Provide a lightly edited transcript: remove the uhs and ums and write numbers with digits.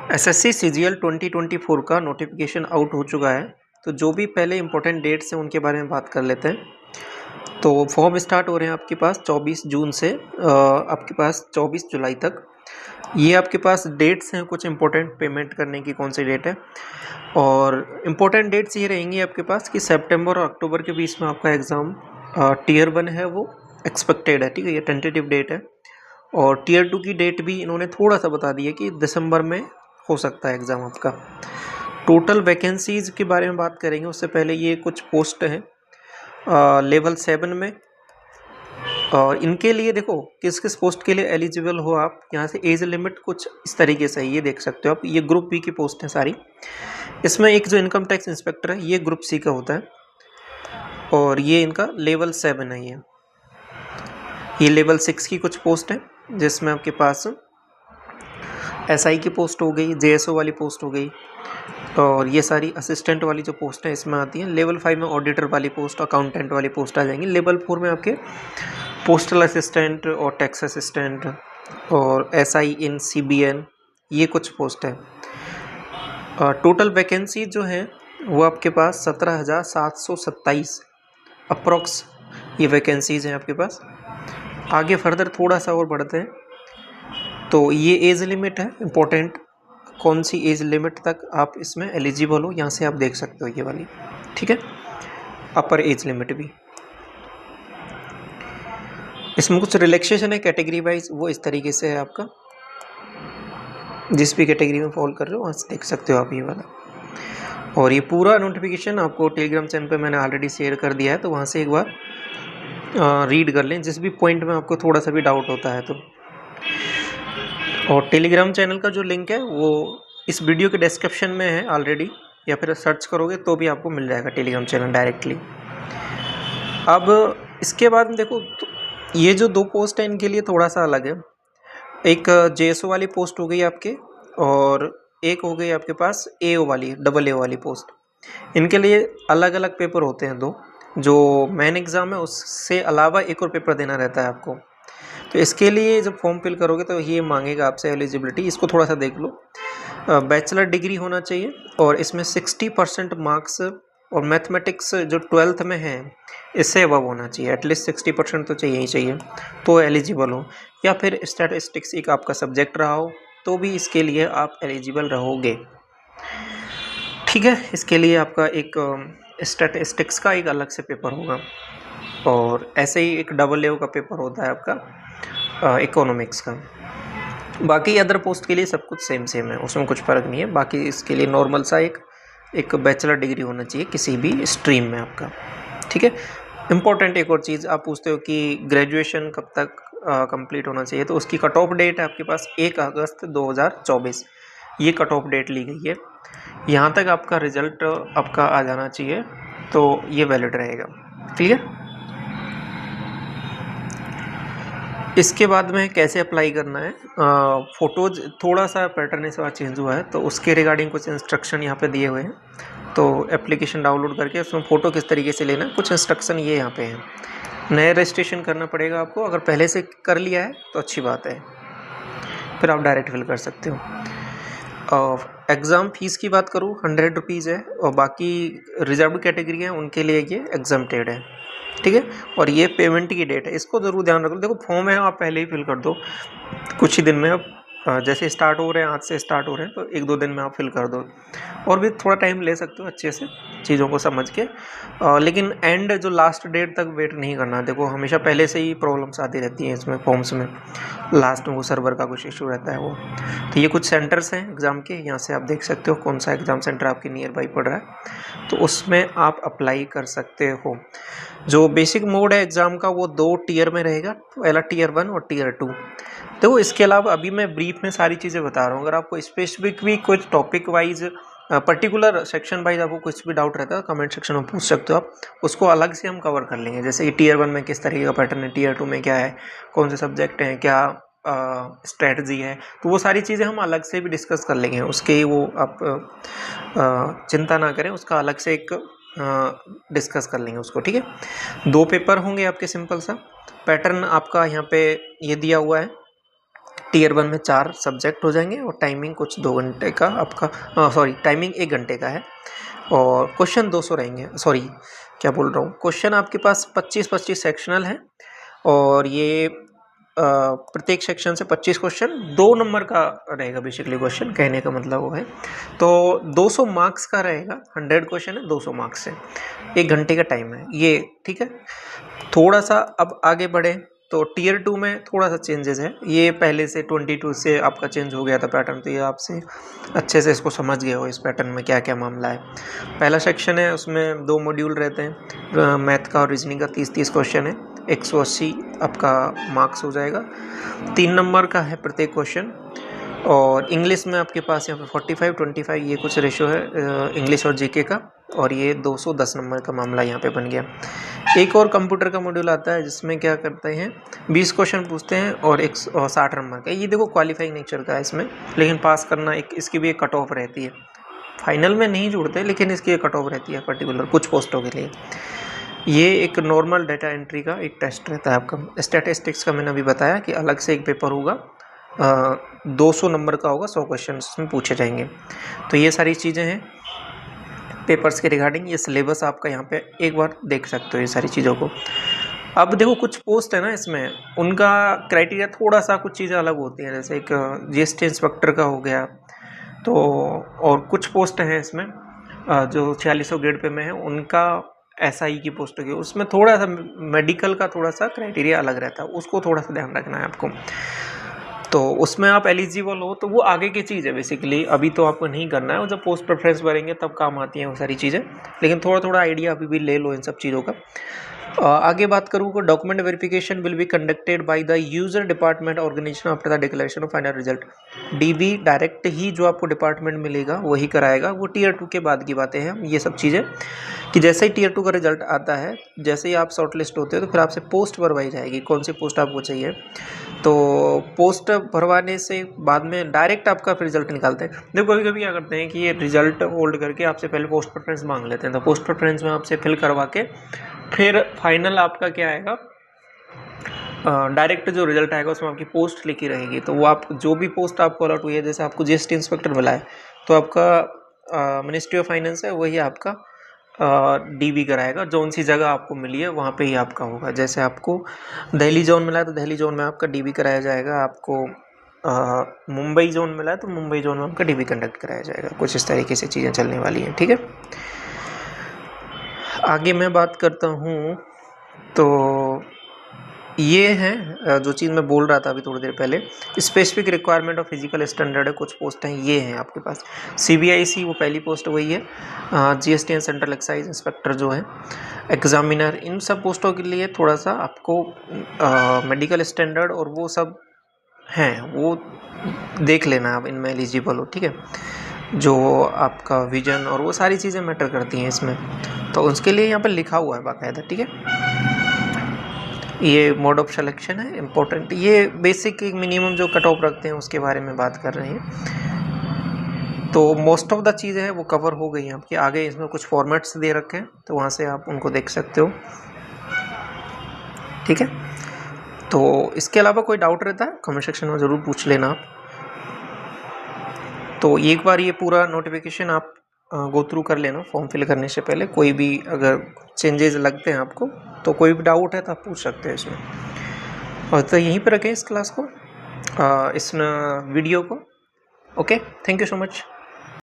SSC CGL 2024 का notification out हो चुका है। तो जो भी पहले इंपॉर्टेंट डेट्स हैं उनके बारे में बात कर लेते हैं। तो फॉर्म स्टार्ट हो रहे हैं आपके पास 24 जून से आपके पास 24 जुलाई तक। ये आपके पास डेट्स हैं, कुछ इंपॉर्टेंट पेमेंट करने की कौन सी डेट है। और इम्पोर्टेंट डेट्स ये रहेंगी आपके पास कि सितंबर और अक्टूबर के बीच में आपका एग्ज़ाम टीयर 1 है वो एक्सपेक्टेड है, ठीक है, ये टेंटेटिव डेट है। और टीयर 2 की डेट भी इन्होंने थोड़ा सा बता दी है कि दिसंबर में हो सकता है एग्ज़ाम आपका। टोटल वैकेंसीज़ के बारे में बात करेंगे उससे पहले ये कुछ पोस्ट हैं लेवल 7 में। और इनके लिए देखो किस किस पोस्ट के लिए एलिजिबल हो आप, यहाँ से एज लिमिट कुछ इस तरीके से ये देख सकते हो आप। ये ग्रुप बी की पोस्ट है सारी। इसमें एक जो इनकम टैक्स इंस्पेक्टर है ये ग्रुप सी का होता है और ये इनका लेवल 7 है। ये लेवल 6 की कुछ पोस्ट है जिसमें आपके पास एसआई की पोस्ट हो गई, जेएसओ वाली पोस्ट हो गई और ये सारी असिस्टेंट वाली जो पोस्ट है इसमें आती हैं। लेवल 5 में ऑडिटर वाली पोस्ट, अकाउंटेंट वाली पोस्ट आ जाएंगी। लेवल 4 में आपके पोस्टल असिस्टेंट और टैक्स असिस्टेंट और एसआई इन सीबीएन, ये कुछ पोस्ट है। टोटल वैकेंसी जो है वो आपके पास 17,727 अप्रॉक्स ये वैकेंसीज़ हैं आपके पास। आगे फर्दर थोड़ा सा और बढ़ते हैं तो ये एज लिमिट है इम्पोर्टेंट, कौन सी एज लिमिट तक आप इसमें एलिजिबल हो, यहाँ से आप देख सकते हो ये वाली, ठीक है, अपर एज लिमिट भी। इसमें कुछ रिलैक्सेशन है कैटेगरी वाइज, वो इस तरीके से है आपका, जिस भी कैटेगरी में फॉल कर रहे हो वहाँ से देख सकते हो आप ये वाला। और ये पूरा नोटिफिकेशन आपको टेलीग्राम चैनल पे मैंने ऑलरेडी शेयर कर दिया है, तो वहाँ से एक बार रीड कर लें जिस भी पॉइंट में आपको थोड़ा सा भी डाउट होता है तो। और टेलीग्राम चैनल का जो लिंक है वो इस वीडियो के डिस्क्रिप्शन में है ऑलरेडी, या फिर सर्च करोगे तो भी आपको मिल जाएगा टेलीग्राम चैनल डायरेक्टली। अब इसके बाद में देखो तो ये जो दो पोस्ट है इनके लिए थोड़ा सा अलग है। एक जेएसओ वाली पोस्ट हो गई आपके और एक हो गई आपके पास एओ वाली, डबल ए वाली पोस्ट। इनके लिए अलग अलग पेपर होते हैं दो, जो मेन एग्ज़ाम है उससे अलावा एक और पेपर देना रहता है आपको। तो इसके लिए जब फॉर्म फिल करोगे तो ये मांगेगा आपसे एलिजिबिलिटी, इसको थोड़ा सा देख लो। बैचलर डिग्री होना चाहिए और इसमें 60% मार्क्स और मैथमेटिक्स जो 12th में है इससे अबव होना चाहिए, एटलीस्ट 60% तो चाहिए ही चाहिए तो एलिजिबल हो। या फिर स्टैटिस्टिक्स एक आपका सब्जेक्ट रहा हो तो भी इसके लिए आप एलिजिबल रहोगे, ठीक है। इसके लिए आपका एक स्टैटिस्टिक्स का एक अलग से पेपर होगा और ऐसे ही एक डबल ए का पेपर होता है आपका इकोनॉमिक्स का। बाकी अदर पोस्ट के लिए सब कुछ सेम है, उसमें कुछ फ़र्क नहीं है। बाकी इसके लिए नॉर्मल सा एक बैचलर डिग्री होना चाहिए किसी भी स्ट्रीम में आपका, ठीक है। इम्पॉर्टेंट एक और चीज़ आप पूछते हो कि ग्रेजुएशन कब तक कंप्लीट होना चाहिए, तो उसकी कट ऑफ डेट है आपके पास 1 अगस्त 2024, ये कट ऑफ डेट ली गई है। यहाँ तक आपका रिजल्ट आपका आ जाना चाहिए तो ये वैलिड रहेगा, क्लियर। इसके बाद में कैसे अप्लाई करना है, फ़ोटोज़ थोड़ा सा पैटर्न इस बार चेंज हुआ है तो उसके रिगार्डिंग कुछ इंस्ट्रक्शन यहाँ पे दिए हुए हैं। तो एप्लीकेशन डाउनलोड करके उसमें फ़ोटो किस तरीके से लेना है कुछ इंस्ट्रक्शन ये यहाँ पे हैं। नया रजिस्ट्रेशन करना पड़ेगा आपको, अगर पहले से कर लिया है तो अच्छी बात है, फिर आप डायरेक्ट फिल कर सकते हो। और एग्ज़ाम फ़ीस की बात करूँ 100 रुपीज़ है और बाकी रिजर्व कैटेगरी है उनके लिए ये एग्जाम्प्टेड है, ठीक है। और ये पेमेंट की डेट है, इसको ज़रूर ध्यान रखो। देखो फॉर्म है आप पहले ही फिल कर दो कुछ ही दिन में, अब जैसे स्टार्ट हो रहे हैं, आज से स्टार्ट हो रहे हैं तो 1-2 दिन में आप फिल कर दो, और भी थोड़ा टाइम ले सकते हो अच्छे से चीज़ों को समझ के। लेकिन एंड जो लास्ट डेट तक वेट नहीं करना। देखो हमेशा पहले से ही प्रॉब्लम्स आती रहती हैं इसमें फॉर्म्स में, लास्ट में वो सर्वर का कुछ इशू रहता है वो। तो ये कुछ सेंटर्स हैं एग्ज़ाम के, यहाँ से आप देख सकते हो कौन सा एग्ज़ाम सेंटर आपके नियर बाई पड़ रहा है, तो उसमें आप अप्लाई कर सकते हो। जो बेसिक मोड है एग्ज़ाम का वो 2 टीयर में रहेगा, पहला टीयर 1 और टीयर 2। देखो इसके अलावा अभी मैं ब्रीफ में सारी चीज़ें बता रहा हूँ, अगर आपको स्पेसिफिक भी कुछ topic wise particular section wise आपको कुछ भी डाउट रहता है कमेंट सेक्शन में पूछ सकते हो आप, उसको अलग से हम कवर कर लेंगे। जैसे कि टीयर 1 में किस तरीके का पैटर्न है, टीयर 2 में क्या है, कौन से सब्जेक्ट हैं, क्या स्ट्रेटजी है, तो वो सारी चीज़ें हम अलग से भी डिस्कस कर लेंगे। उसके वो आप चिंता ना करें, उसका अलग से एक डिस्कस कर लेंगे उसको, ठीक है। 2 पेपर होंगे आपके, सिंपल सा पैटर्न आपका यहाँ पे ये दिया हुआ है। टियर 1 में 4 सब्जेक्ट हो जाएंगे और टाइमिंग कुछ 2 घंटे का आपका, टाइमिंग 1 घंटे का है और क्वेश्चन 200 रहेंगे। सॉरी, क्या बोल रहा हूँ, क्वेश्चन आपके पास 25-25 सेक्शनल है और ये प्रत्येक सेक्शन से 25 क्वेश्चन 2 नंबर का रहेगा। बेसिकली क्वेश्चन कहने का मतलब वो है, तो 200 मार्क्स का रहेगा। 100 क्वेश्चन है, 200 मार्क्स है, 1 घंटे का टाइम है ये, ठीक है। थोड़ा सा अब आगे बढ़े तो टियर 2 में थोड़ा सा चेंजेस है। ये पहले से 22 से आपका चेंज हो गया था पैटर्न, तो ये आपसे अच्छे से इसको समझ गए हो इस पैटर्न में क्या क्या मामला है। पहला सेक्शन है, उसमें 2 मॉड्यूल रहते हैं, मैथ का और रीजनिंग का। 30-30 क्वेश्चन है, 180 आपका मार्क्स हो जाएगा। 3 नंबर का है प्रत्येक क्वेश्चन। और इंग्लिश में आपके पास यहाँ पे 45-25 ये कुछ रेशो है इंग्लिश और जीके का, और ये 210 नंबर का मामला यहाँ पे बन गया। एक और कंप्यूटर का मॉड्यूल आता है जिसमें क्या करते हैं, 20 क्वेश्चन पूछते हैं और 160 नंबर का। ये देखो क्वालिफाइंग नेचर का है इसमें, लेकिन पास करना इसकी भी एक कट ऑफ रहती है। फाइनल में नहीं जुड़ते, लेकिन इसकी एक कट ऑफ रहती है पर्टिकुलर कुछ पोस्टों के लिए। ये एक नॉर्मल डाटा एंट्री का एक टेस्ट रहता है आपका। स्टैटिस्टिक्स का मैंने अभी बताया कि अलग से एक पेपर होगा, 200 नंबर का होगा, 100 क्वेश्चन इसमें पूछे जाएंगे। तो ये सारी चीज़ें हैं पेपर्स के रिगार्डिंग। ये सिलेबस आपका यहाँ पे एक बार देख सकते हो ये सारी चीज़ों को। अब देखो कुछ पोस्ट है ना इसमें, उनका क्राइटेरिया थोड़ा सा कुछ चीज़ें अलग होती हैं, जैसे एक जीएसटी इंस्पेक्टर का हो गया, तो और कुछ पोस्ट हैं इसमें जो 4600 ग्रेड पे में है, उनका एसआई की पोस्ट होगी, उसमें थोड़ा सा मेडिकल का थोड़ा सा क्राइटेरिया अलग रहता है, उसको थोड़ा सा ध्यान रखना है आपको। तो उसमें आप एलिजिबल हो तो वो आगे की चीज़ है बेसिकली, अभी तो आपको नहीं करना है, और जब पोस्ट प्रेफरेंस भरेंगे तब काम आती हैं वो सारी चीज़ें, लेकिन थोड़ा थोड़ा आइडिया अभी भी ले लो इन सब चीज़ों का। आगे बात करूँ तो document verification will be conducted by the user department organisation after the declaration of final result. DB direct ही जो आपको डिपार्टमेंट मिलेगा वही कराएगा, वो टियर 2 के बाद की बातें हैं ये सब चीज़ें, कि जैसे ही टियर 2 का रिजल्ट आता है, जैसे ही आप शॉर्ट लिस्ट होते हो तो फिर आपसे पोस्ट भरवाई जाएगी, कौन सी पोस्ट आपको चाहिए। तो पोस्ट भरवाने से बाद में डायरेक्ट आपका फिर रिजल्ट निकालते हैं। देखो कभी कभी क्या करते हैं कि ये रिजल्ट होल्ड करके आपसे पहले पोस्ट प्रेफरेंस मांग लेते हैं, तो पोस्ट प्रेफरेंस में आपसे फिल करवा के फिर फाइनल आपका क्या आएगा, डायरेक्ट जो रिजल्ट आएगा उसमें आपकी पोस्ट लिखी रहेगी। तो वो आप जो भी पोस्ट आपको अलॉट हुई है, जैसे आपको जीएसटी इंस्पेक्टर मिला है तो आपका मिनिस्ट्री ऑफ फाइनेंस है वही आपका डीबी कराएगा, जो सी जगह आपको मिली है वहाँ पे ही आपका होगा। जैसे आपको दिल्ली जोन मिला है तो दिल्ली जोन में आपका डीबी कराया जाएगा, आपको मुंबई जोन मिला है तो मुंबई जोन में आपका डीबी कंडक्ट कराया जाएगा। कुछ इस तरीके से चीज़ें चलने वाली हैं, ठीक है। आगे मैं बात करता हूँ, तो ये है जो चीज़ मैं बोल रहा था अभी थोड़ी देर पहले, specific requirement of physical standard है, कुछ पोस्ट हैं ये हैं आपके पास। सीबीआईसी वो पहली पोस्ट वही है, GST and central excise inspector जो है, एग्जामिनर, इन सब पोस्टों के लिए थोड़ा सा आपको मेडिकल स्टैंडर्ड और वो सब हैं, वो देख लेना आप इनमें एलिजिबल हो, ठीक है। जो आपका विजन और वो सारी चीज़ें मैटर करती हैं इसमें, तो उसके लिए यहाँ पर लिखा हुआ है बाकायदा, ठीक है। ये मोड ऑफ सिलेक्शन है इम्पोर्टेंट, ये बेसिक एक मिनिमम जो कट ऑफ रखते हैं उसके बारे में बात कर रहे हैं। तो मोस्ट ऑफ द चीज़ें हैं वो कवर हो गई हैं आपकी। आगे इसमें कुछ फॉर्मेट्स दे रखे हैं तो वहाँ से आप उनको देख सकते हो, ठीक है। तो इसके अलावा कोई डाउट रहता है कमेंट सेक्शन में ज़रूर पूछ लेना आप। तो एक बार ये पूरा नोटिफिकेशन आप गो थ्रू कर लेना फॉर्म फिल करने से पहले। कोई भी अगर चेंजेस लगते हैं आपको तो कोई भी डाउट है तो आप पूछ सकते हैं इसमें। और तो यहीं पर रखें इस क्लास को, इस वीडियो को। Okay, thank you so much.